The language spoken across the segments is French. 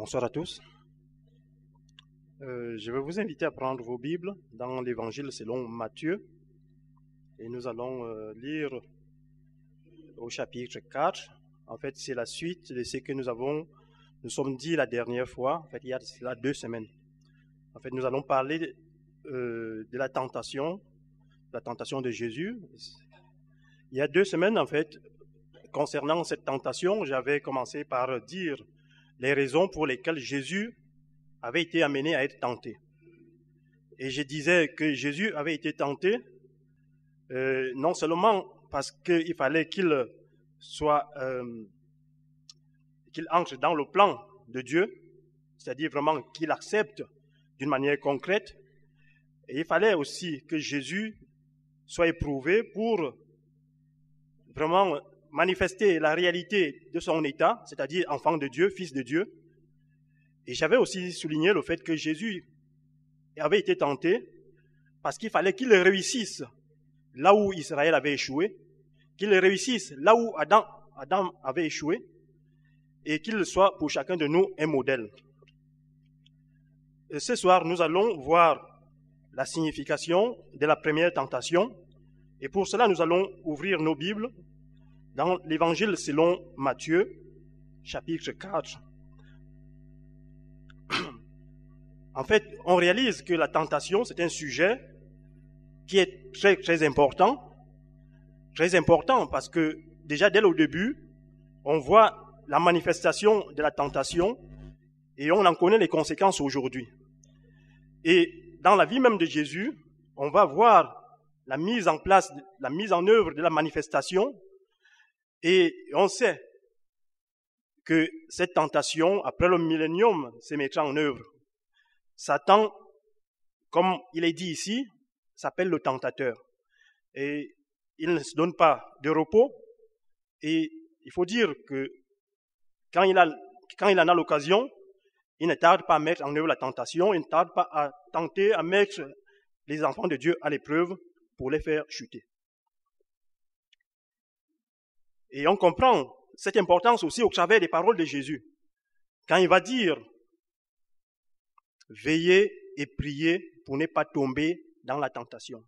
Bonsoir à tous. Je vais vous inviter à prendre vos Bibles dans l'Évangile selon Matthieu. Et nous allons lire au chapitre 4. En fait, c'est la suite de ce que nous sommes dit la dernière fois, en fait, il y a cela 2 semaines. En fait, nous allons parler de la tentation de Jésus. Il y a 2 semaines, en fait, concernant cette tentation, j'avais commencé par dire les raisons pour lesquelles Jésus avait été amené à être tenté. Et je disais que Jésus avait été tenté non seulement parce qu'il fallait qu'il entre dans le plan de Dieu, c'est-à-dire vraiment qu'il accepte d'une manière concrète, et il fallait aussi que Jésus soit éprouvé pour vraiment manifester la réalité de son état, c'est-à-dire enfant de Dieu, fils de Dieu. Et j'avais aussi souligné le fait que Jésus avait été tenté parce qu'il fallait qu'il réussisse là où Israël avait échoué, qu'il réussisse là où Adam avait échoué, et qu'il soit pour chacun de nous un modèle. Et ce soir, nous allons voir la signification de la première tentation, et pour cela, nous allons ouvrir nos Bibles dans l'Évangile selon Matthieu, chapitre 4. En fait, on réalise que la tentation, c'est un sujet qui est très, très important parce que déjà dès le début, on voit la manifestation de la tentation et on en connaît les conséquences aujourd'hui. Et dans la vie même de Jésus, on va voir la mise en place, la mise en œuvre de la manifestation. Et on sait que cette tentation, après le millénium, se mettra en œuvre. Satan, comme il est dit ici, s'appelle le tentateur. Et il ne se donne pas de repos. Et il faut dire que quand il en a l'occasion, il ne tarde pas à mettre en œuvre la tentation, il ne tarde pas à tenter, à mettre les enfants de Dieu à l'épreuve pour les faire chuter. Et on comprend cette importance aussi au travers des paroles de Jésus. Quand il va dire « Veillez et priez pour ne pas tomber dans la tentation ».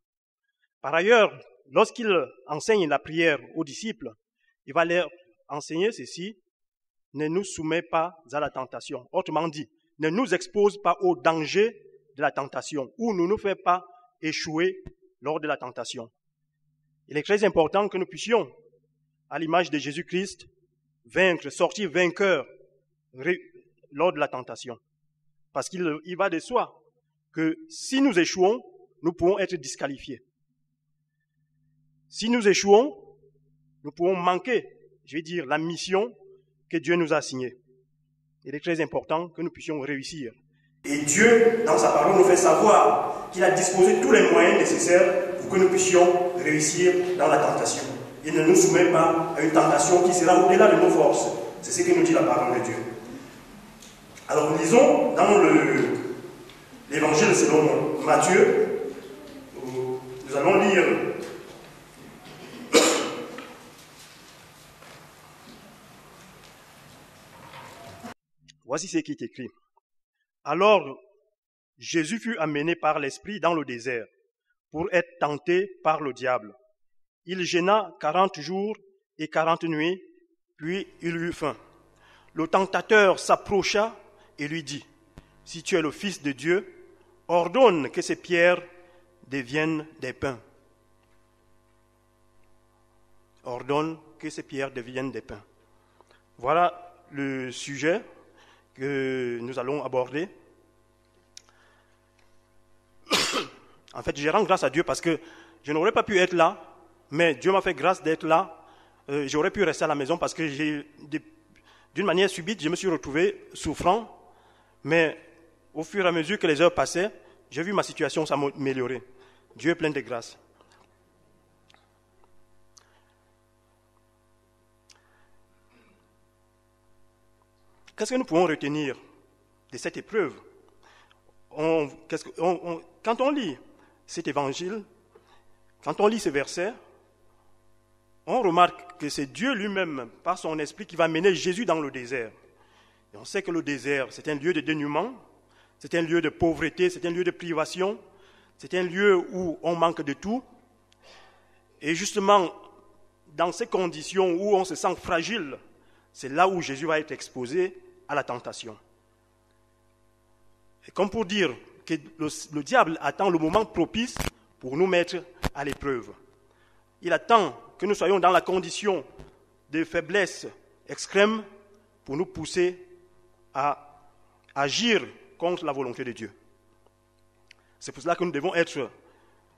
Par ailleurs, lorsqu'il enseigne la prière aux disciples, il va leur enseigner ceci « Ne nous soumets pas à la tentation ». Autrement dit, ne nous expose pas au danger de la tentation ou ne nous fais pas échouer lors de la tentation. Il est très important que nous puissions, à l'image de Jésus-Christ, sortir vainqueur lors de la tentation. Parce qu'il va de soi que si nous échouons, nous pouvons être disqualifiés. Si nous échouons, nous pouvons manquer, la mission que Dieu nous a assignée. Il est très important que nous puissions réussir. Et Dieu, dans sa parole, nous fait savoir qu'il a disposé tous les moyens nécessaires pour que nous puissions réussir dans la tentation. Il ne nous soumet pas à une tentation qui sera au-delà de nos forces. C'est ce que nous dit la parole de Dieu. Alors lisons dans l'Évangile selon Matthieu, nous allons lire voici ce qui est écrit. Alors, Jésus fut amené par l'Esprit dans le désert pour être tenté par le diable. Il jeûna 40 jours et 40 nuits, puis il eut faim. Le tentateur s'approcha et lui dit, « Si tu es le Fils de Dieu, ordonne que ces pierres deviennent des pains. » Ordonne que ces pierres deviennent des pains. Voilà le sujet que nous allons aborder. En fait, je rends grâce à Dieu parce que je n'aurais pas pu être là, mais Dieu m'a fait grâce d'être là. J'aurais pu rester à la maison parce que d'une manière subite, je me suis retrouvé souffrant. Mais au fur et à mesure que les heures passaient, j'ai vu ma situation s'améliorer. Dieu est plein de grâce. Qu'est-ce que nous pouvons retenir de cette épreuve? Quand on lit cet évangile, quand on lit ce verset, on remarque que c'est Dieu lui-même, par son esprit, qui va mener Jésus dans le désert. Et on sait que le désert, c'est un lieu de dénuement, c'est un lieu de pauvreté, c'est un lieu de privation, c'est un lieu où on manque de tout. Et justement, dans ces conditions où on se sent fragile, c'est là où Jésus va être exposé à la tentation. Et comme pour dire que le diable attend le moment propice pour nous mettre à l'épreuve. Il attend que nous soyons dans la condition de faiblesse extrême pour nous pousser à agir contre la volonté de Dieu. C'est pour cela que nous devons être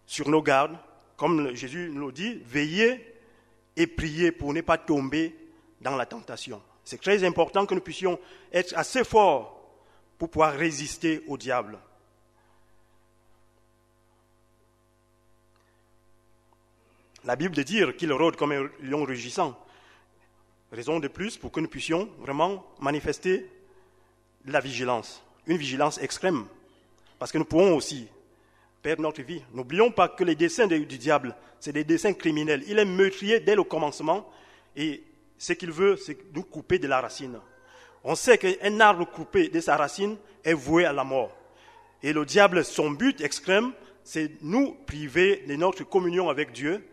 sur nos gardes, comme Jésus nous le dit, veiller et prier pour ne pas tomber dans la tentation. C'est très important que nous puissions être assez forts pour pouvoir résister au diable. La Bible dit qu'il rôde comme un lion rugissant. Raison de plus pour que nous puissions vraiment manifester de la vigilance, une vigilance extrême. Parce que nous pouvons aussi perdre notre vie. N'oublions pas que les desseins du diable, c'est des desseins criminels. Il est meurtrier dès le commencement et ce qu'il veut, c'est nous couper de la racine. On sait qu'un arbre coupé de sa racine est voué à la mort. Et le diable, son but extrême, c'est nous priver de notre communion avec Dieu.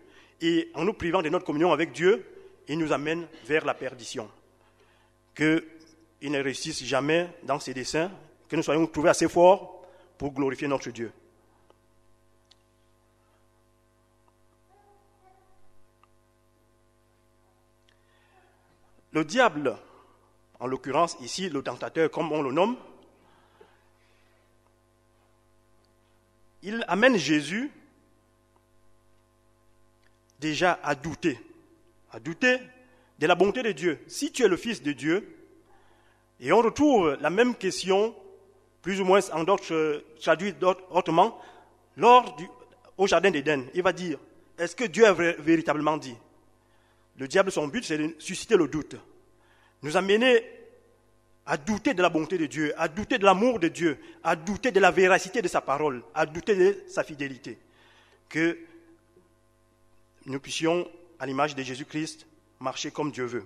Et en nous privant de notre communion avec Dieu, il nous amène vers la perdition. Qu'il ne réussisse jamais dans ses desseins, que nous soyons trouvés assez forts pour glorifier notre Dieu. Le diable, en l'occurrence ici, le tentateur, comme on le nomme, il amène Jésus déjà à douter de la bonté de Dieu. Si tu es le Fils de Dieu, et on retrouve la même question, plus ou moins en d'autres, traduit autrement, au jardin d'Éden, il va dire, est-ce que Dieu a véritablement dit? Le diable, son but, c'est de susciter le doute. Nous amener à douter de la bonté de Dieu, à douter de l'amour de Dieu, à douter de la véracité de sa parole, à douter de sa fidélité. Que nous puissions, à l'image de Jésus-Christ, marcher comme Dieu veut.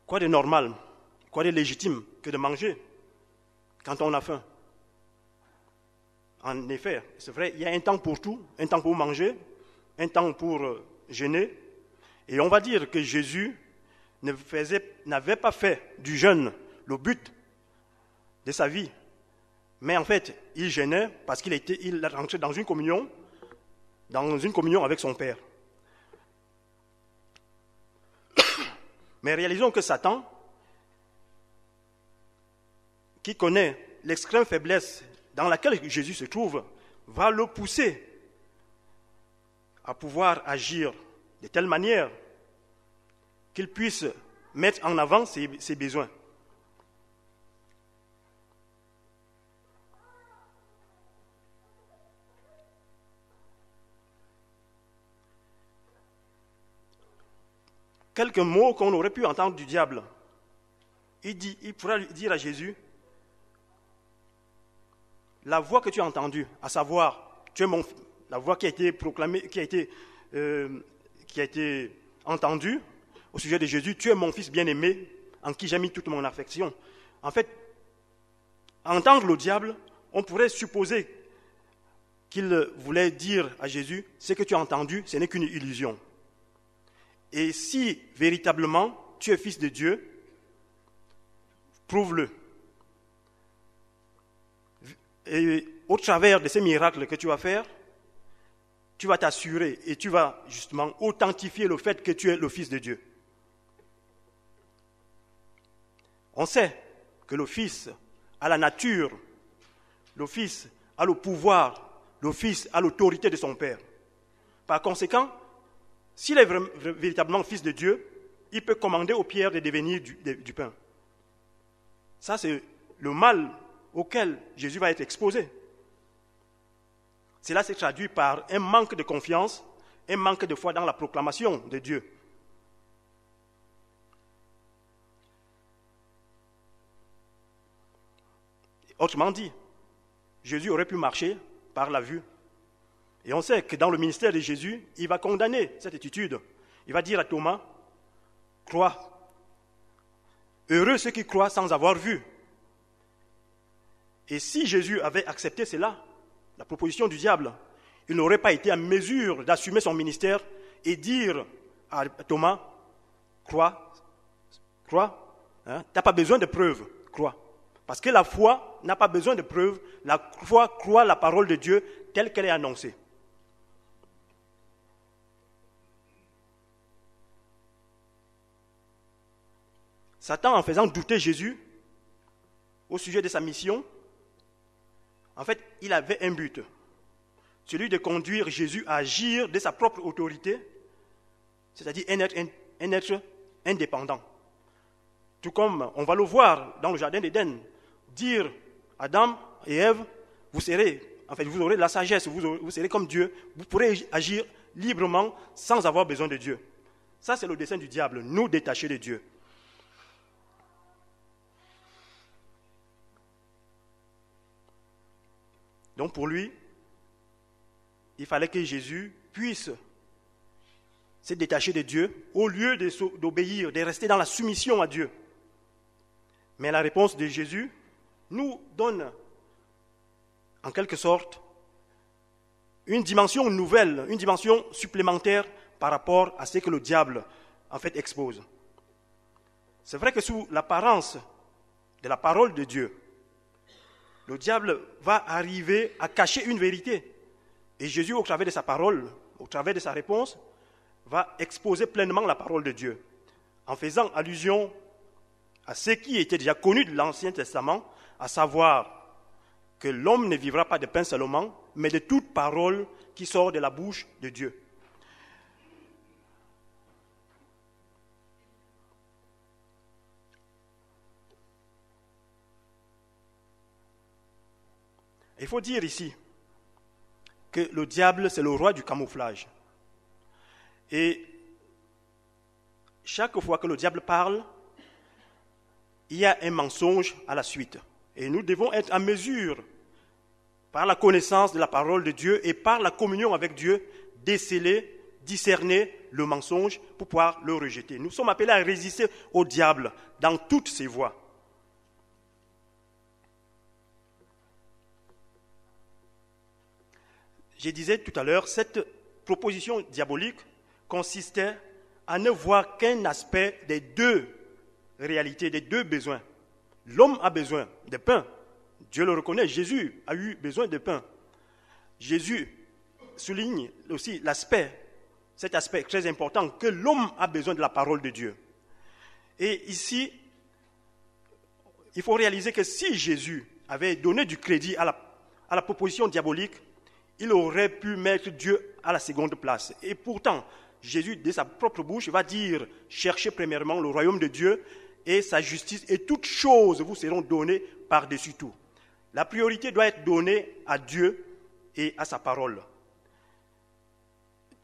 Quoi de normal, quoi de légitime que de manger quand on a faim? En effet, c'est vrai, il y a un temps pour tout, un temps pour manger, un temps pour jeûner. Et on va dire que Jésus n'avait pas fait du jeûne le but de sa vie. Mais en fait, il jeûnait parce qu'il rentrait dans une communion avec son Père. Mais réalisons que Satan, qui connaît l'extrême faiblesse dans laquelle Jésus se trouve, va le pousser à pouvoir agir de telle manière qu'il puisse mettre en avant ses besoins. Quelques mots qu'on aurait pu entendre du diable. Il pourra dire à Jésus, la voix que tu as entendue, à savoir, la voix qui a été proclamée, qui a été entendue au sujet de Jésus, tu es mon fils bien-aimé, en qui j'ai mis toute mon affection. En fait, entendre le diable, on pourrait supposer qu'il voulait dire à Jésus, ce que tu as entendu, ce n'est qu'une illusion. Et si véritablement tu es fils de Dieu, prouve-le. Et au travers de ces miracles que tu vas faire, tu vas t'assurer et tu vas justement authentifier le fait que tu es le Fils de Dieu. On sait que le Fils a la nature, le Fils a le pouvoir, le Fils a l'autorité de son Père. Par conséquent, s'il est véritablement Fils de Dieu, il peut commander aux pierres de devenir du pain. Ça, c'est le mal auquel Jésus va être exposé. Cela se traduit par un manque de confiance, un manque de foi dans la proclamation de Dieu. Autrement dit, Jésus aurait pu marcher par la vue. Et on sait que dans le ministère de Jésus, il va condamner cette attitude. Il va dire à Thomas, crois. Heureux ceux qui croient sans avoir vu. Et si Jésus avait accepté cela, la proposition du diable, il n'aurait pas été en mesure d'assumer son ministère et dire à Thomas, crois, hein, tu n'as pas besoin de preuves, crois. Parce que la foi n'a pas besoin de preuves, la foi croit la parole de Dieu telle qu'elle est annoncée. Satan, en faisant douter Jésus au sujet de sa mission, en fait, il avait un but, celui de conduire Jésus à agir de sa propre autorité, c'est-à-dire un être indépendant. Tout comme on va le voir dans le jardin d'Éden, dire Adam et Ève, vous aurez de la sagesse, vous serez comme Dieu, vous pourrez agir librement sans avoir besoin de Dieu. Ça, c'est le dessein du diable, nous détacher de Dieu. Donc pour lui, il fallait que Jésus puisse se détacher de Dieu au lieu d'obéir, de rester dans la soumission à Dieu. Mais la réponse de Jésus nous donne, en quelque sorte, une dimension nouvelle, une dimension supplémentaire par rapport à ce que le diable, en fait, expose. C'est vrai que sous l'apparence de la parole de Dieu, le diable va arriver à cacher une vérité. Et Jésus, au travers de sa parole, au travers de sa réponse, va exposer pleinement la parole de Dieu, en faisant allusion à ce qui était déjà connu de l'Ancien Testament, à savoir que l'homme ne vivra pas de pain seulement, mais de toute parole qui sort de la bouche de Dieu. Il faut dire ici que le diable, c'est le roi du camouflage. Et chaque fois que le diable parle, il y a un mensonge à la suite. Et nous devons être en mesure, par la connaissance de la parole de Dieu et par la communion avec Dieu, déceler, discerner le mensonge pour pouvoir le rejeter. Nous sommes appelés à résister au diable dans toutes ses voies. Je disais tout à l'heure, cette proposition diabolique consistait à ne voir qu'un aspect des deux réalités, des deux besoins. L'homme a besoin de pain. Dieu le reconnaît, Jésus a eu besoin de pain. Jésus souligne aussi cet aspect très important, que l'homme a besoin de la parole de Dieu. Et ici, il faut réaliser que si Jésus avait donné du crédit à la proposition diabolique, il aurait pu mettre Dieu à la seconde place. Et pourtant, Jésus, de sa propre bouche, va dire « Cherchez premièrement le royaume de Dieu et sa justice, et toutes choses vous seront données par-dessus tout. » La priorité doit être donnée à Dieu et à sa parole.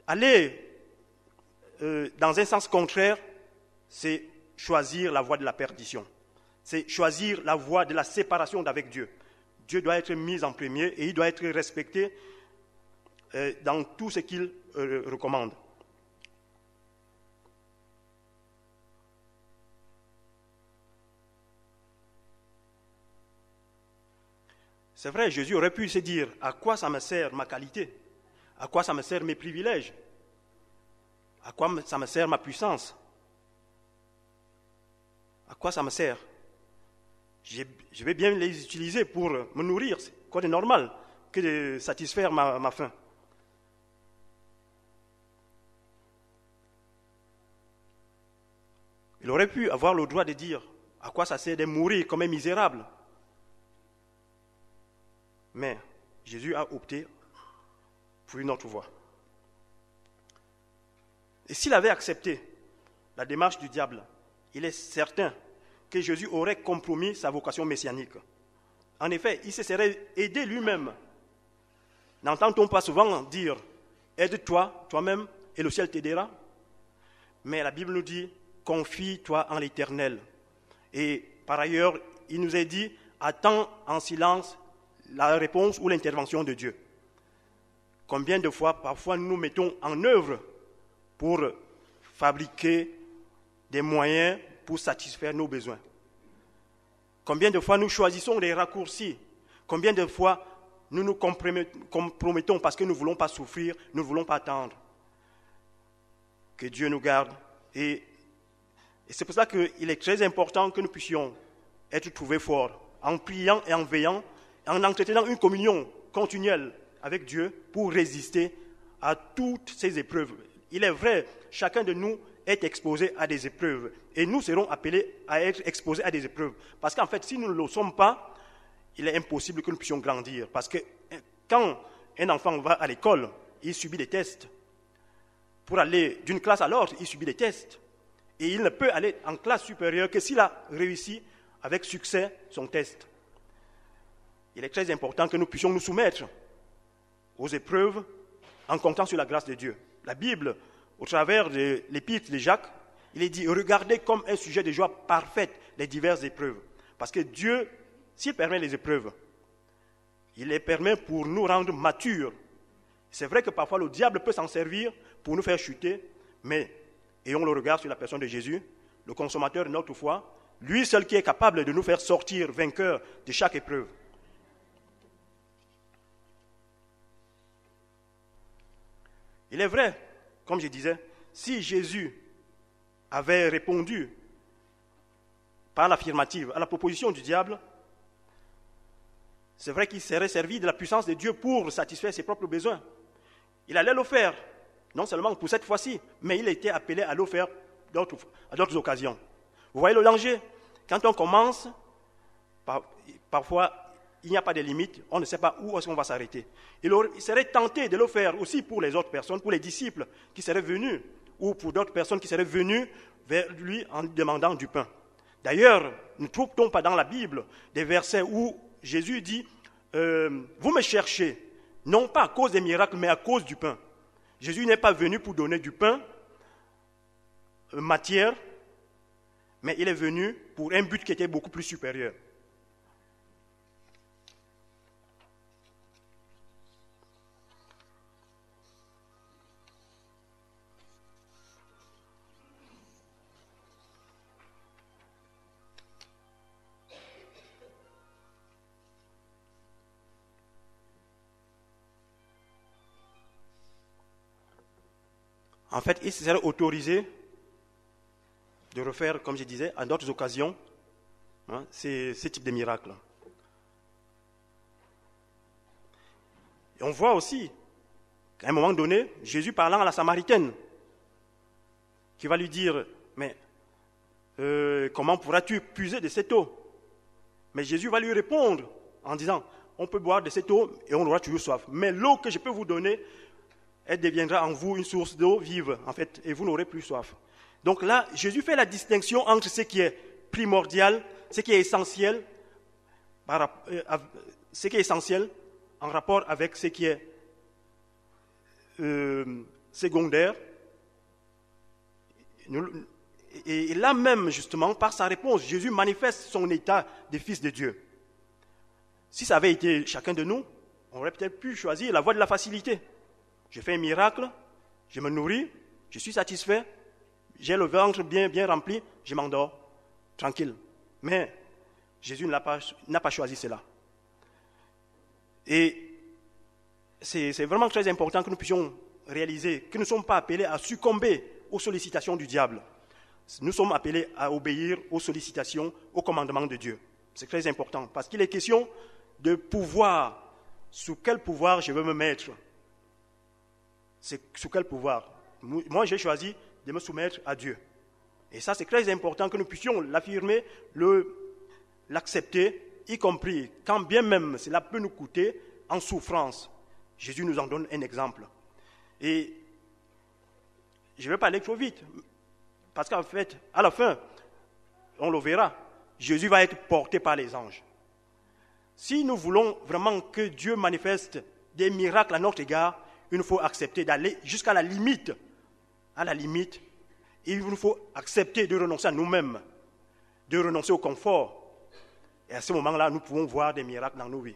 Aller dans un sens contraire, c'est choisir la voie de la perdition. C'est choisir la voie de la séparation d'avec Dieu. Dieu doit être mis en premier et il doit être respecté dans tout ce qu'il recommande. C'est vrai, Jésus aurait pu se dire, à quoi ça me sert ma qualité? À quoi ça me sert mes privilèges? À quoi ça me sert ma puissance? À quoi ça me sert? Je vais bien les utiliser pour me nourrir, c'est quoi de normal que de satisfaire ma faim. Il aurait pu avoir le droit de dire, à quoi ça sert de mourir comme un misérable? Mais Jésus a opté pour une autre voie. Et s'il avait accepté la démarche du diable, il est certain que Jésus aurait compromis sa vocation messianique. En effet, il se serait aidé lui-même. N'entend-on pas souvent dire « Aide-toi toi-même et le ciel t'aidera » Mais la Bible nous dit « Confie-toi en l'Éternel ». Et par ailleurs, il nous est dit « Attends en silence la réponse ou l'intervention de Dieu. Combien de fois, parfois, nous nous mettons en œuvre pour fabriquer des moyens pour satisfaire nos besoins. Combien de fois nous choisissons des raccourcis. Combien de fois nous nous compromettons parce que nous ne voulons pas souffrir, nous ne voulons pas attendre. Que Dieu nous garde. Et c'est pour ça qu'il est très important que nous puissions être trouvés forts, en priant et en veillant, en entretenant une communion continuelle avec Dieu pour résister à toutes ces épreuves. Il est vrai, chacun de nous est exposé à des épreuves. Et nous serons appelés à être exposés à des épreuves. Parce qu'en fait, si nous ne le sommes pas, il est impossible que nous puissions grandir. Parce que quand un enfant va à l'école, il subit des tests. Pour aller d'une classe à l'autre, il subit des tests. Et il ne peut aller en classe supérieure que s'il a réussi avec succès son test. Il est très important que nous puissions nous soumettre aux épreuves en comptant sur la grâce de Dieu. La Bible, au travers de l'épître de Jacques, il est dit « Regardez comme un sujet de joie parfaite les diverses épreuves. » Parce que Dieu, s'il permet les épreuves, il les permet pour nous rendre matures. C'est vrai que parfois le diable peut s'en servir pour nous faire chuter, mais ayons le regard sur la personne de Jésus, le consommateur de notre foi, lui seul qui est capable de nous faire sortir vainqueurs de chaque épreuve. Il est vrai, comme je disais, si Jésus avait répondu par l'affirmative à la proposition du diable, c'est vrai qu'il serait servi de la puissance de Dieu pour satisfaire ses propres besoins. Il allait le faire, non seulement pour cette fois-ci, mais il était appelé à le faire à d'autres occasions. Vous voyez le danger? Quand on commence, parfois, il n'y a pas de limite, on ne sait pas où est-ce qu'on va s'arrêter. Il serait tenté de le faire aussi pour les autres personnes, pour les disciples qui seraient venus, ou pour d'autres personnes qui seraient venues vers lui en demandant du pain. D'ailleurs, ne trouve-t-on pas dans la Bible des versets où Jésus dit « Vous me cherchez, non pas à cause des miracles, mais à cause du pain. » Jésus n'est pas venu pour donner du pain, matière, mais il est venu pour un but qui était beaucoup plus supérieur. En fait, il serait autorisé de refaire, comme je disais, à d'autres occasions, ce type de miracle. Et on voit aussi qu'à un moment donné, Jésus parlant à la Samaritaine, qui va lui dire, mais comment pourras-tu puiser de cette eau? Mais Jésus va lui répondre en disant, on peut boire de cette eau et on aura toujours soif. Mais l'eau que je peux vous donner, elle deviendra en vous une source d'eau vive, en fait, et vous n'aurez plus soif. Donc là, Jésus fait la distinction entre ce qui est primordial, ce qui est essentiel, en rapport avec ce qui est secondaire. Et là même, justement, par sa réponse, Jésus manifeste son état de fils de Dieu. Si ça avait été chacun de nous, on aurait peut-être pu choisir la voie de la facilité. Je fais un miracle, je me nourris, je suis satisfait, j'ai le ventre bien rempli, je m'endors, tranquille. Mais Jésus n'a pas choisi cela. Et c'est vraiment très important que nous puissions réaliser que nous ne sommes pas appelés à succomber aux sollicitations du diable. Nous sommes appelés à obéir aux sollicitations, aux commandements de Dieu. C'est très important parce qu'il est question de pouvoir. Sous quel pouvoir je veux me mettre? C'est sous quel pouvoir? Moi, j'ai choisi de me soumettre à Dieu. Et ça, c'est très important que nous puissions l'affirmer, l'accepter, y compris quand bien même cela peut nous coûter en souffrance. Jésus nous en donne un exemple. Et je ne vais pas aller trop vite, parce qu'en fait, à la fin, on le verra, Jésus va être porté par les anges. Si nous voulons vraiment que Dieu manifeste des miracles à notre égard, il nous faut accepter d'aller jusqu'à la limite. À la limite, il nous faut accepter de renoncer à nous-mêmes, de renoncer au confort. Et à ce moment-là, nous pouvons voir des miracles dans nos vies.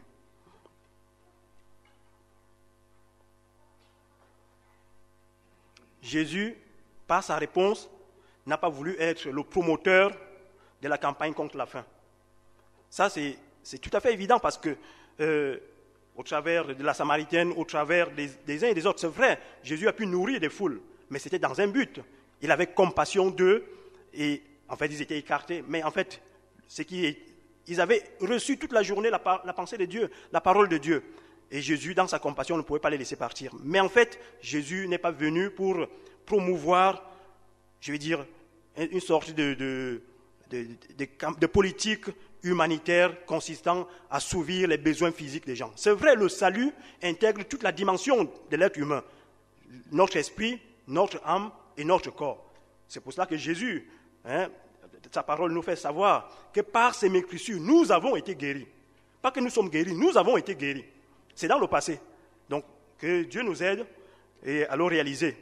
Jésus, par sa réponse, n'a pas voulu être le promoteur de la campagne contre la faim. Ça, c'est tout à fait évident parce que au travers de la Samaritaine, au travers des uns et des autres, c'est vrai, Jésus a pu nourrir des foules, mais c'était dans un but. Il avait compassion d'eux et en fait, ils étaient écartés. Mais en fait, ils avaient reçu toute la journée la pensée de Dieu, la parole de Dieu. Et Jésus, dans sa compassion, ne pouvait pas les laisser partir. Mais en fait, Jésus n'est pas venu pour promouvoir, je vais dire, une sorte de politique humanitaire consistant à assouvir les besoins physiques des gens. C'est vrai, le salut intègre toute la dimension de l'être humain, notre esprit, notre âme et notre corps. C'est pour cela que Jésus, sa parole nous fait savoir que par ses mécrissures, nous avons été guéris. Pas que nous sommes guéris, nous avons été guéris. C'est dans le passé. Donc, que Dieu nous aide à le réaliser.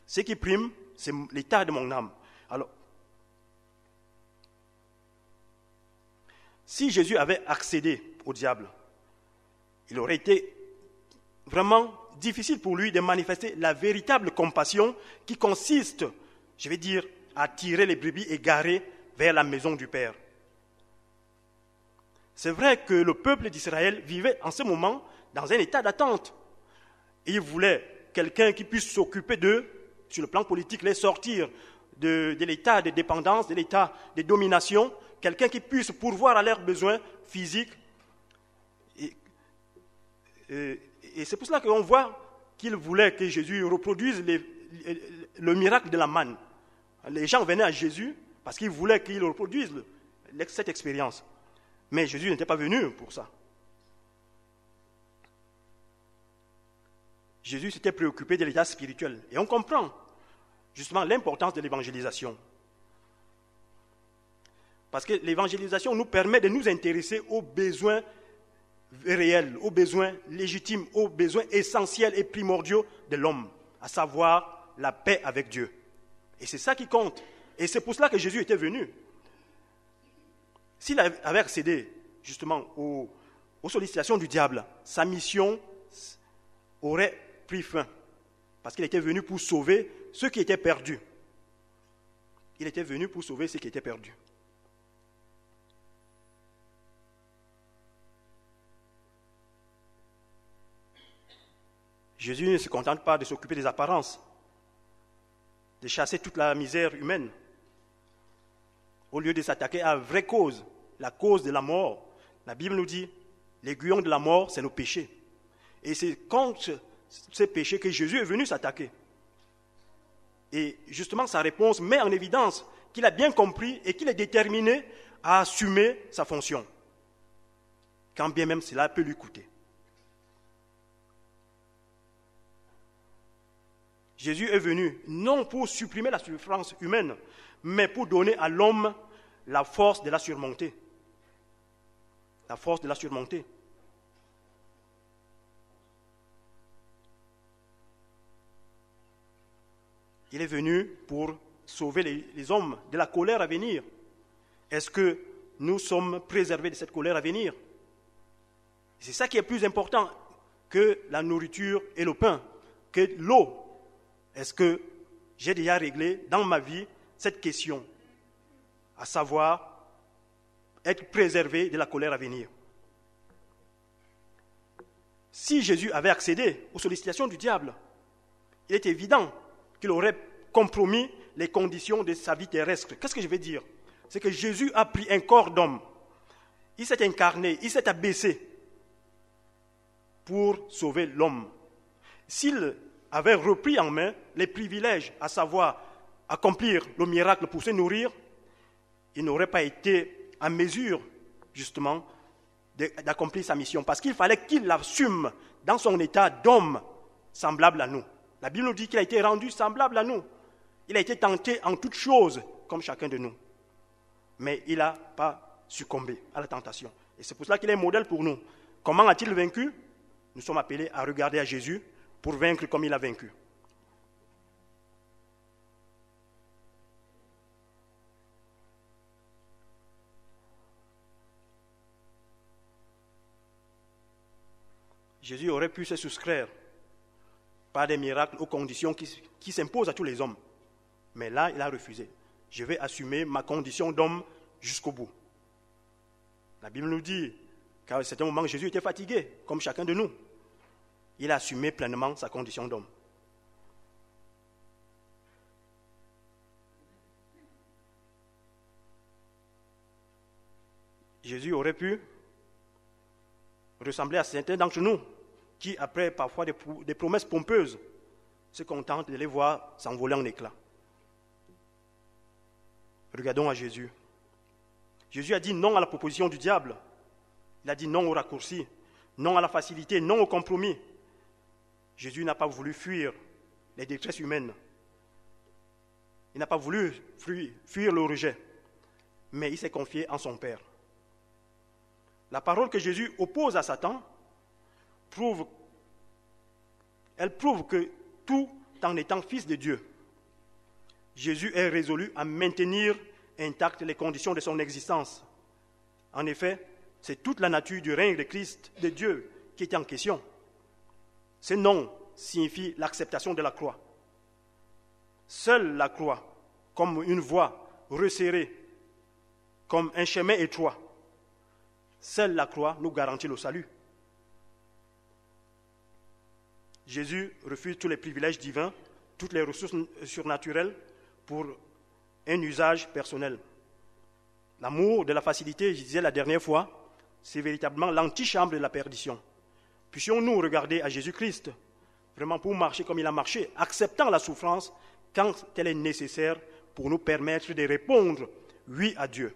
Ce qui prime, c'est l'état de mon âme. Alors, si Jésus avait accédé au diable, il aurait été vraiment difficile pour lui de manifester la véritable compassion qui consiste, je vais dire, à tirer les brebis égarées vers la maison du Père. C'est vrai que le peuple d'Israël vivait en ce moment dans un état d'attente. Il voulait quelqu'un qui puisse s'occuper d'eux, sur le plan politique, les sortir de l'état de dépendance, de l'état de domination, quelqu'un qui puisse pourvoir à leurs besoins physiques. Et c'est pour cela qu'on voit qu'il voulait que Jésus reproduise le miracle de la manne. Les gens venaient à Jésus parce qu'ils voulaient qu'il reproduise cette expérience. Mais Jésus n'était pas venu pour ça. Jésus s'était préoccupé de l'état spirituel. Et on comprend justement l'importance de l'évangélisation. Parce que l'évangélisation nous permet de nous intéresser aux besoins réels, aux besoins légitimes, aux besoins essentiels et primordiaux de l'homme, à savoir la paix avec Dieu. Et c'est ça qui compte. Et c'est pour cela que Jésus était venu. S'il avait accédé justement aux sollicitations du diable, sa mission aurait pris fin. Parce qu'il était venu pour sauver ceux qui étaient perdus. Il était venu pour sauver ceux qui étaient perdus. Jésus ne se contente pas de s'occuper des apparences, de chasser toute la misère humaine. Au lieu de s'attaquer à la vraie cause, la cause de la mort, la Bible nous dit, l'aiguillon de la mort, c'est le péché. Et c'est contre ce péché que Jésus est venu s'attaquer. Et justement, sa réponse met en évidence qu'il a bien compris et qu'il est déterminé à assumer sa fonction, quand bien même cela peut lui coûter. Jésus est venu non pour supprimer la souffrance humaine, mais pour donner à l'homme la force de la surmonter. La force de la surmonter. Il est venu pour sauver les hommes de la colère à venir. Est-ce que nous sommes préservés de cette colère à venir? C'est ça qui est plus important que la nourriture et le pain, que l'eau. Est-ce que j'ai déjà réglé dans ma vie cette question, à savoir être préservé de la colère à venir? Si Jésus avait accédé aux sollicitations du diable, il est évident qu'il aurait compromis les conditions de sa vie terrestre. Qu'est-ce que je veux dire? C'est que Jésus a pris un corps d'homme. Il s'est incarné, il s'est abaissé pour sauver l'homme. S'il avait repris en main les privilèges, à savoir accomplir le miracle pour se nourrir, il n'aurait pas été en mesure, justement, d'accomplir sa mission. Parce qu'il fallait qu'il l'assume dans son état d'homme semblable à nous. La Bible nous dit qu'il a été rendu semblable à nous. Il a été tenté en toutes choses, comme chacun de nous. Mais il n'a pas succombé à la tentation. Et c'est pour cela qu'il est un modèle pour nous. Comment a-t-il vaincu? Nous sommes appelés à regarder à Jésus pour vaincre comme il a vaincu. Jésus aurait pu se soustraire par des miracles aux conditions qui s'imposent à tous les hommes. Mais là, il a refusé. Je vais assumer ma condition d'homme jusqu'au bout. La Bible nous dit qu'à un certain moment, Jésus était fatigué, comme chacun de nous. Il a assumé pleinement sa condition d'homme. Jésus aurait pu ressembler à certains d'entre nous qui, après parfois des promesses pompeuses, se contentent de les voir s'envoler en éclats. Regardons à Jésus. Jésus a dit non à la proposition du diable. Il a dit non au raccourci, non à la facilité, non au compromis. Jésus n'a pas voulu fuir les détresses humaines. Il n'a pas voulu fuir le rejet, mais il s'est confié en son Père. La parole que Jésus oppose à Satan prouve que tout en étant fils de Dieu, Jésus est résolu à maintenir intactes les conditions de son existence. En effet, c'est toute la nature du règne de Christ, de Dieu, qui est en question. Ce non signifie l'acceptation de la croix. Seule la croix, comme une voie resserrée, comme un chemin étroit, seule la croix nous garantit le salut. Jésus refuse tous les privilèges divins, toutes les ressources surnaturelles pour un usage personnel. L'amour de la facilité, je disais la dernière fois, c'est véritablement l'antichambre de la perdition. Puissions-nous regarder à Jésus-Christ, vraiment pour marcher comme il a marché, acceptant la souffrance quand elle est nécessaire pour nous permettre de répondre oui à Dieu.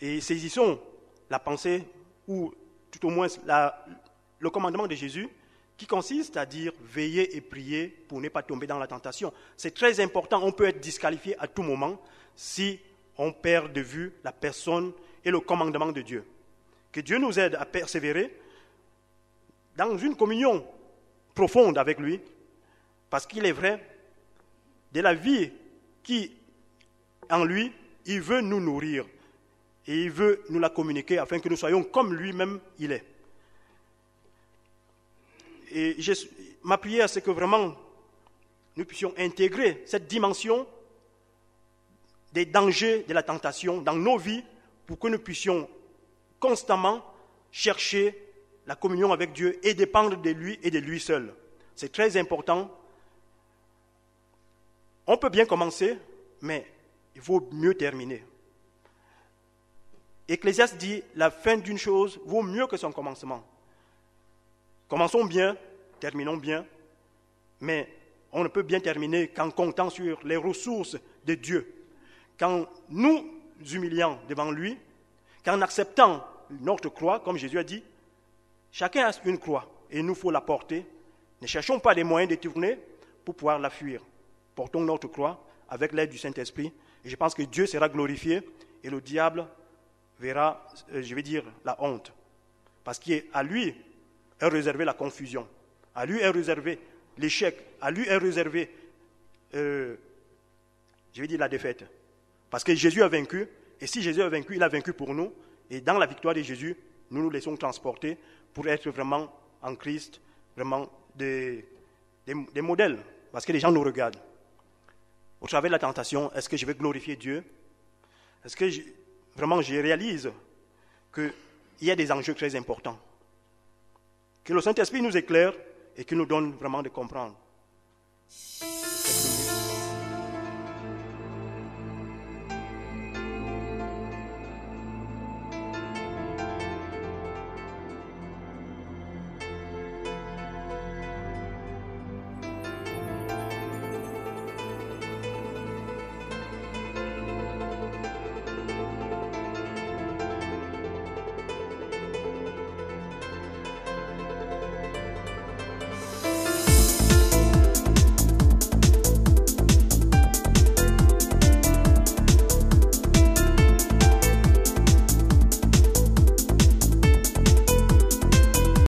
Et saisissons la pensée, ou tout au moins le commandement de Jésus, qui consiste à dire veillez et priez pour ne pas tomber dans la tentation. C'est très important, on peut être disqualifié à tout moment si on perd de vue la personne et le commandement de Dieu. Que Dieu nous aide à persévérer dans une communion profonde avec lui, parce qu'il est vrai, de la vie qui, en lui, il veut nous nourrir. Et il veut nous la communiquer afin que nous soyons comme lui-même il est. Et ma prière, c'est que vraiment nous puissions intégrer cette dimension des dangers de la tentation dans nos vies pour que nous puissions constamment chercher la communion avec Dieu et dépendre de lui et de lui seul. C'est très important. On peut bien commencer, mais il vaut mieux terminer. Ecclésiaste dit, la fin d'une chose vaut mieux que son commencement. Commençons bien, terminons bien, mais on ne peut bien terminer qu'en comptant sur les ressources de Dieu. Qu'en nous humiliant devant lui, qu'en acceptant notre croix, comme Jésus a dit, chacun a une croix et il nous faut la porter. Ne cherchons pas des moyens détournés pour pouvoir la fuir. Portons notre croix avec l'aide du Saint-Esprit et je pense que Dieu sera glorifié et le diable verra, la honte. Parce qu'à lui est réservée la confusion. À lui est réservé l'échec. À lui est réservé, la défaite. Parce que Jésus a vaincu. Et si Jésus a vaincu, il a vaincu pour nous. Et dans la victoire de Jésus, nous nous laissons transporter pour être vraiment en Christ, vraiment des modèles. Parce que les gens nous regardent. Au travers de la tentation, est-ce que je vais glorifier Dieu? Est-ce que vraiment, je réalise qu'il y a des enjeux très importants. Que le Saint-Esprit nous éclaire et qu'il nous donne vraiment de comprendre.